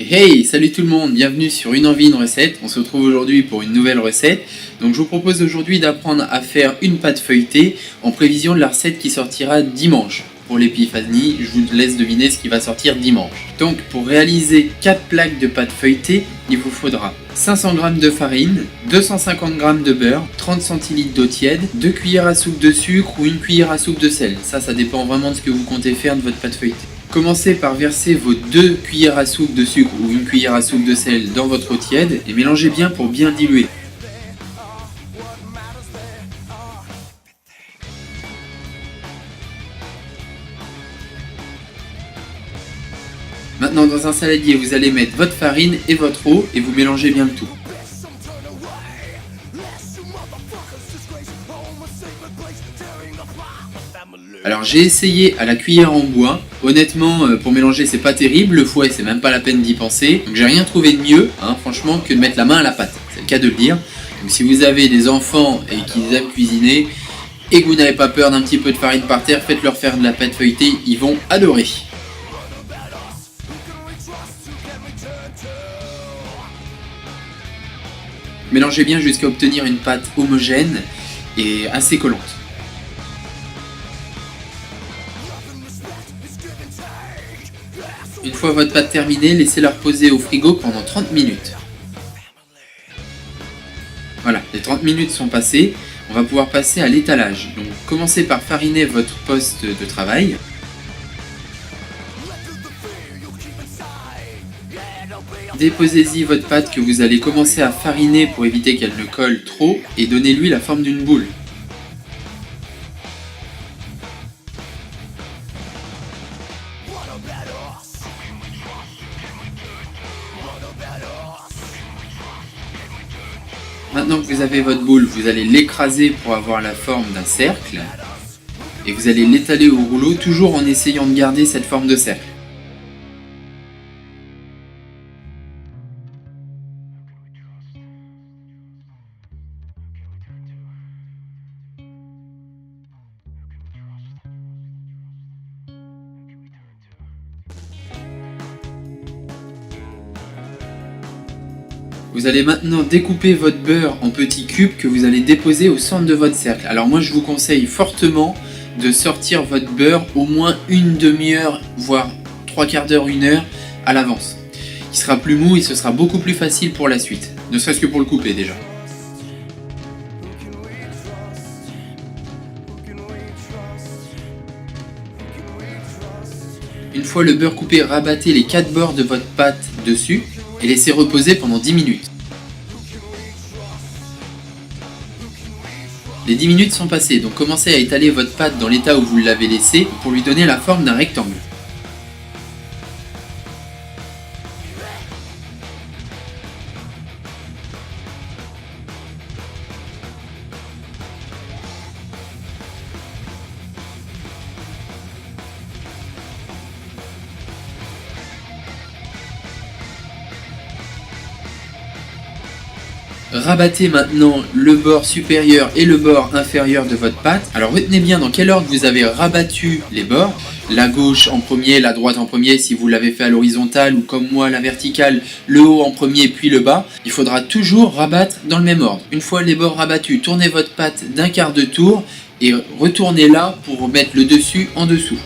Hey, salut tout le monde, bienvenue sur Une envie, une recette. On se retrouve aujourd'hui pour une nouvelle recette. Donc je vous propose aujourd'hui d'apprendre à faire une pâte feuilletée en prévision de la recette qui sortira dimanche. Pour l'épiphanie, je vous laisse deviner ce qui va sortir dimanche. Donc pour réaliser 4 plaques de pâte feuilletée, il vous faudra 500 g de farine, 250 g de beurre, 30 cl d'eau tiède, 2 cuillères à soupe de sucre ou 1 cuillère à soupe de sel. Ça dépend vraiment de ce que vous comptez faire de votre pâte feuilletée. Commencez par verser vos 2 cuillères à soupe de sucre ou 1 cuillère à soupe de sel dans votre eau tiède et mélangez bien pour bien diluer. Maintenant dans un saladier vous allez mettre votre farine et votre eau et vous mélangez bien le tout. Alors j'ai essayé à la cuillère en bois, honnêtement pour mélanger c'est pas terrible, le fouet c'est même pas la peine d'y penser, donc j'ai rien trouvé de mieux franchement que de mettre la main à la pâte, c'est le cas de le dire. Donc si vous avez des enfants et qu'ils aiment cuisiner et que vous n'avez pas peur d'un petit peu de farine par terre, faites-leur faire de la pâte feuilletée, ils vont adorer. Mélangez bien jusqu'à obtenir une pâte homogène et assez collante. Une fois votre pâte terminée, laissez-la reposer au frigo pendant 30 minutes. Voilà, les 30 minutes sont passées, on va pouvoir passer à l'étalage. Donc commencez par fariner votre poste de travail. Déposez-y votre pâte que vous allez commencer à fariner pour éviter qu'elle ne colle trop et donnez-lui la forme d'une boule. Maintenant que vous avez votre boule, vous allez l'écraser pour avoir la forme d'un cercle et vous allez l'étaler au rouleau toujours en essayant de garder cette forme de cercle. Vous allez maintenant découper votre beurre en petits cubes que vous allez déposer au centre de votre cercle. Alors moi je vous conseille fortement de sortir votre beurre au moins une demi-heure, voire 3/4 d'heure, 1 heure à l'avance. Il sera plus mou et ce sera beaucoup plus facile pour la suite, ne serait-ce que pour le couper déjà. Une fois le beurre coupé, rabattez les 4 bords de votre pâte dessus et laissez reposer pendant 10 minutes. Les 10 minutes sont passées, donc commencez à étaler votre pâte dans l'état où vous l'avez laissé pour lui donner la forme d'un rectangle. Rabattez maintenant le bord supérieur et le bord inférieur de votre pâte. Alors retenez bien dans quel ordre vous avez rabattu les bords. La gauche en premier, la droite en premier si vous l'avez fait à l'horizontale ou comme moi à la verticale, le haut en premier puis le bas. Il faudra toujours rabattre dans le même ordre. Une fois les bords rabattus, tournez votre pâte d'1/4 de tour et retournez-la pour mettre le dessus en dessous.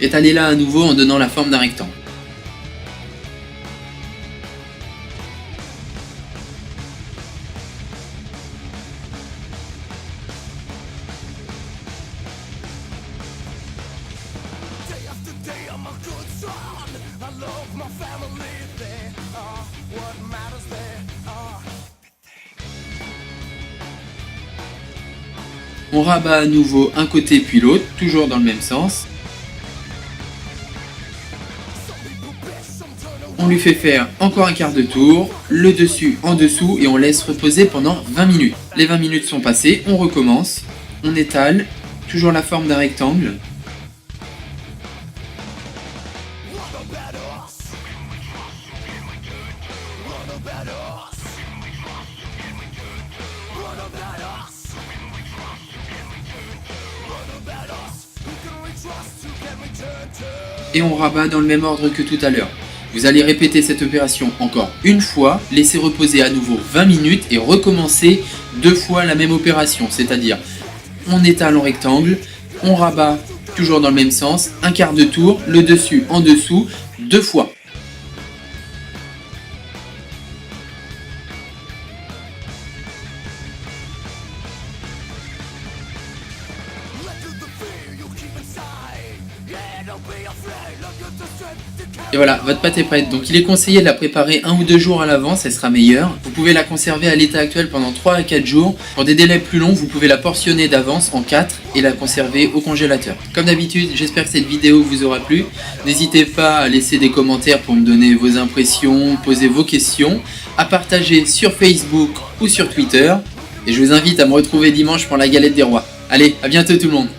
Étalez-la à nouveau en donnant la forme d'un rectangle. On rabat à nouveau un côté puis l'autre, toujours dans le même sens. On lui fait faire encore 1/4 de tour, le dessus en dessous et on laisse reposer pendant 20 minutes. Les 20 minutes sont passées, on recommence, on étale, toujours la forme d'un rectangle. et on rabat dans le même ordre que tout à l'heure. Vous allez répéter cette opération encore une fois, laisser reposer à nouveau 20 minutes et recommencer 2 fois la même opération, c'est-à-dire on étale en rectangle, on rabat toujours dans le même sens, un quart de tour, le dessus en dessous, 2 fois. Et voilà, votre pâte est prête. Donc il est conseillé de la préparer 1 ou 2 jours à l'avance, elle sera meilleure. Vous pouvez la conserver à l'état actuel pendant 3 à 4 jours. Pour des délais plus longs, vous pouvez la portionner d'avance en 4 et la conserver au congélateur. Comme d'habitude, j'espère que cette vidéo vous aura plu. N'hésitez pas à laisser des commentaires pour me donner vos impressions, poser vos questions, à partager sur Facebook ou sur Twitter. Et je vous invite à me retrouver dimanche pour la galette des rois. Allez, à bientôt tout le monde!